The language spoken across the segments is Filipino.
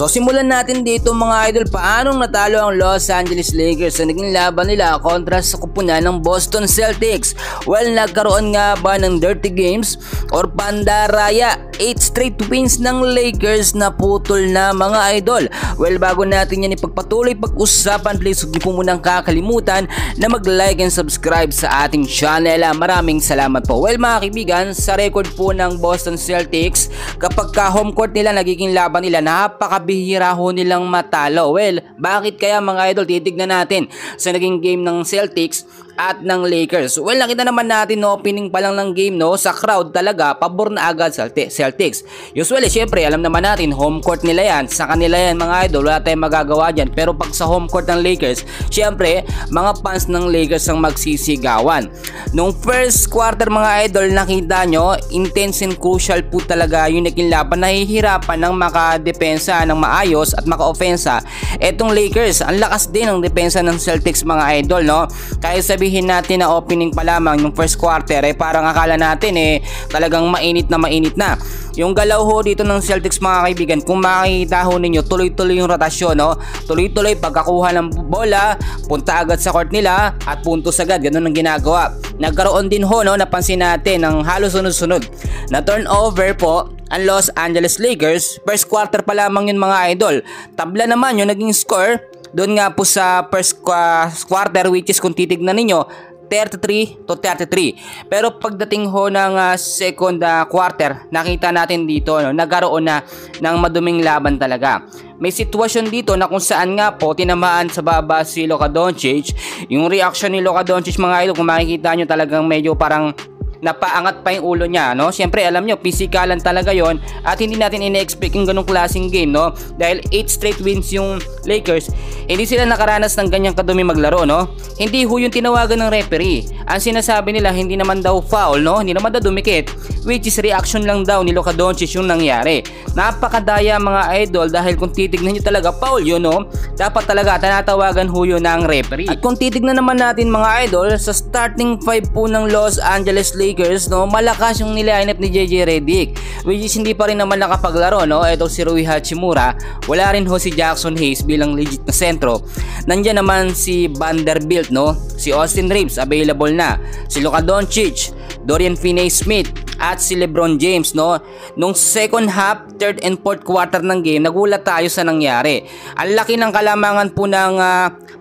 So simulan natin dito mga idol, paanong natalo ang Los Angeles Lakers sa naging laban nila kontra sa kupunan ng Boston Celtics. Well, nagkaroon nga ba ng dirty games or pandaraya? 8 straight wins ng Lakers na putol na mga idol. Well, bago natin yan ipagpatuloy pag-usapan, please huwag niyo po munang kakalimutan na mag-like and subscribe sa ating channel. Maraming salamat po. Well mga kaibigan, sa record po ng Boston Celtics, kapag ka home court nila nagiging laban nila, napakabihira ho nilang matalo. Well, bakit kaya mga idol? Titignan natin sa naging game ng Celtics at ng Lakers. Well, nakita naman natin no, opening pa lang ng game no, sa crowd talaga pabor na agad sa Celtics. Usually, syempre, alam naman natin home court nila yan, sa kanila yan mga idol, wala tayong magagawa dyan. Pero pag sa home court ng Lakers, syempre, mga fans ng Lakers ang magsisigawan. Nung first quarter mga idol, nakita nyo, intense and crucial po talaga yung naging laban. Nahihirapan ng makadepensa ng maayos at maka-offensa etong Lakers. Ang lakas din ng depensa ng Celtics mga idol, no? Kaya sabihin natin na opening pa lamang yung first quarter, parang akala natin talagang mainit na. Yung galaw ho dito ng Celtics mga kaibigan, kung makikita ho ninyo, tuloy-tuloy yung rotasyon, no? Tuloy-tuloy pagkakuha ng bola, punta agad sa court nila at puntos agad, ganun ang ginagawa. Nagkaroon din ho, no, napansin natin ng halos sunod-sunod na turnover po ang Los Angeles Lakers. First quarter pa lamang yun mga idol. Tabla naman yung naging score doon nga po sa first quarter, which is kung titignan ninyo 33-33. Pero pagdating ho ng second quarter, nakita natin dito no, nagkaroon na ng maduming laban talaga. May sitwasyon dito na kung saan nga po tinamaan sa baba si Luka Doncic. Yung reaction ni Luka Doncic mga idol, kung makikita nyo talagang medyo parang napaangat pa yung ulo niya, no? Siyempre, alam nyo, pisikalan talaga yon at hindi natin ina-expect yung ganong klaseng game, no? Dahil 8 straight wins yung Lakers, hindi sila nakaranas ng ganyang kadumi maglaro, no? Hindi ho yung tinawagan ng referee. Ang sinasabi nila, hindi naman daw foul, no? Hindi naman daw dumikit, which is reaction lang daw ni Luka Doncic yung nangyari. Napakadaya mga idol, dahil kung titignan nyo talaga, foul yun, no? Dapat talaga tinatawagan ho yun ng referee. At kung titignan naman natin mga idol, sa starting 5 po ng Los Angeles Lakers, no, malakas yung nilineup ni JJ Redick, which is hindi pa rin naman nakapaglaro, no? Ito si Rui Hachimura, wala rin ho si Jackson Hayes bilang legit na sentro. Nandiyan naman si Vanderbilt, no? Si Austin Reeves available na, si Luka Doncic, Dorian Finney-Smith at si LeBron James, no? Nung second half, third and fourth quarter ng game, nagulat tayo sa nangyari. Ang laki ng kalamangan po ng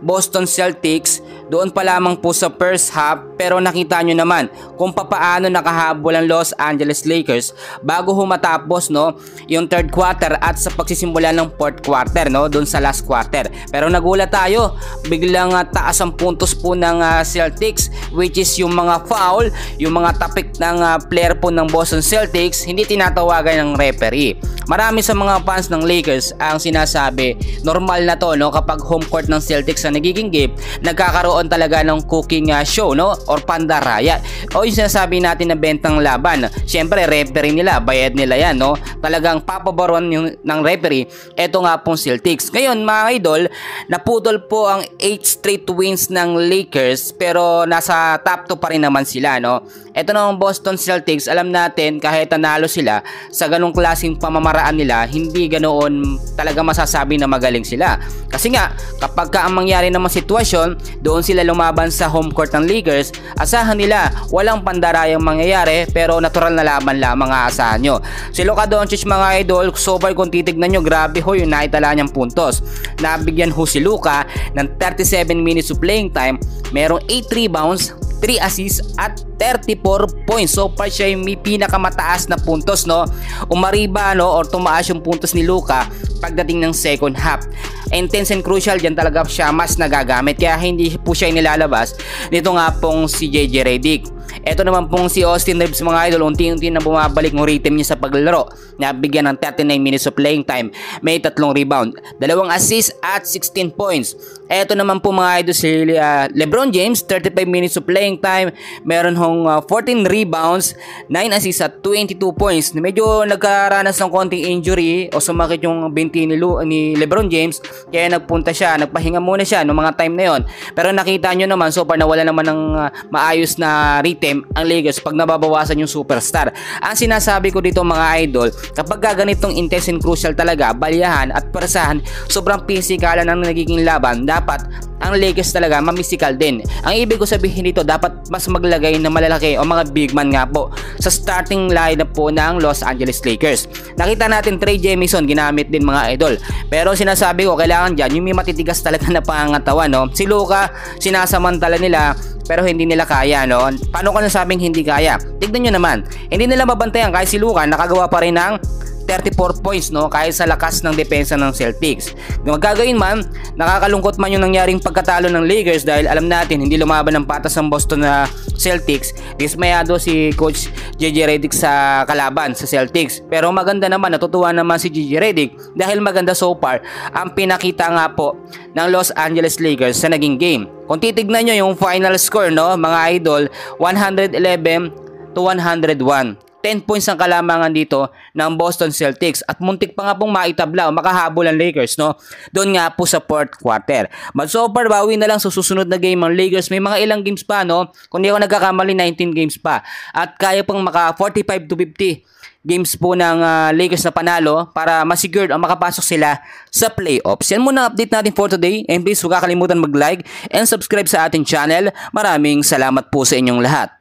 Boston Celtics doon pa lamang po sa first half, pero nakita nyo naman kung papaano nakahabol ang Los Angeles Lakers bago humatapos, no, yung third quarter at sa pagsisimula ng fourth quarter, no, doon sa last quarter. Pero nagulat tayo, biglang taas ang puntos po ng Celtics, which is yung mga foul, yung mga tapik ng player po ng Boston Celtics, hindi tinatawagan ng referee. Marami sa mga fans ng Lakers ang sinasabi, normal na to, no, kapag home court ng Celtics sa nagiging game, nagkakaroon talaga ng cooking show, no, or pandaraya, o yung sinasabi natin na bentang laban. Siyempre, referee nila, bayad nila yan, no, talagang papaboron ng referee. Eto nga pong Celtics. Ngayon mga idol, naputol po ang 8 straight wins ng Lakers, pero nasa top 2 pa rin naman sila, no. Eto na ang Boston Celtics, alam natin kahit nanalo sila sa ganong klaseng pamamaraan nila, hindi ganoon talaga masasabi na magaling sila. Kasi nga, kapag ang mangyari naman sitwasyon, doon sila lumaban sa home court ng Lakers, asahan nila walang pandarayang mangyayari, pero natural na laban lamang aasahan nyo. Si Luka Doncic mga idol, so far kung titignan nyo, grabe ho yung naitala niyang puntos. Nabigyan ho si Luka ng 37 minutes of playing time, merong 8 rebounds, 3 assists at 34 points. So far siya yung may pinakamataas na puntos, no? Umariba, no, or tumaas yung puntos ni Luka pagdating ng second half. Intense and crucial, dyan talaga siya mas nagagamit, kaya hindi po siya inilalabas nito nga pong si JJ Redick. Ito naman pong si Austin Reeves mga idol, unti-unti na bumabalik ng rhythm niya sa paglalaro. Nabigyan ng 39 minutes of playing time, may 3 rebound, 2 assists at 16 points. Eto naman po mga idol si LeBron James, 35 minutes of playing time, meron hong 14 rebounds, 9 assists at 22 points. Medyo nagkaranas ng konting injury o sumakit yung binti ni LeBron James, kaya nagpunta siya, nagpahinga muna siya noong mga time na yon. Pero nakita nyo naman, so far nawala naman ng maayos na rhythm ang Lakers pag nababawasan yung superstar. Ang sinasabi ko dito mga idol, kapag ganitong intense and crucial talaga, balyahan at persahan, sobrang physical ang nagiging laban, dapat ang Lakers talaga mamisikal din. Ang ibig ko sabihin dito, dapat mas maglagay ng malalaki o mga big man nga po sa starting lineup po ng Los Angeles Lakers. Nakita natin Trey Jemison ginamit din mga idol. Pero sinasabi ko, kailangan dyan yung may matitigas talaga na pangangatawan, no? Si Luka, sinasamantala nila pero hindi nila kaya, no? Paano ko nasabing hindi kaya? Tignan nyo naman, hindi nila mabantayan kahit si Luka nakagawa pa rin ng 34 points, no, kahit sa lakas ng depensa ng Celtics. Magagawin man, nakakalungkot man yung nangyaring pagkatalo ng Lakers dahil alam natin hindi lumaban ng patas ang Boston na Celtics. Dismayado si Coach JJ Redick sa kalaban sa Celtics. Pero maganda naman, natutuwa naman si JJ Redick dahil maganda so far ang pinakita nga po ng Los Angeles Lakers sa naging game. Kung titignan nyo yung final score, no, mga idol, 111 to 101. 10 points ang kalamangan dito ng Boston Celtics at muntik pa nga pong maitabla o makahabol ang Lakers, no? Doon nga po sa fourth quarter. But so far, bawi na lang sa susunod na game ang Lakers. May mga ilang games pa, no? Kung di ako nagkakamali, 19 games pa. At kaya pang maka 45 to 50 games po ng Lakers na panalo para ma-secured o makapasok sila sa playoffs. Yan muna ang update natin for today. And please huwag kakalimutan mag-like and subscribe sa ating channel. Maraming salamat po sa inyong lahat.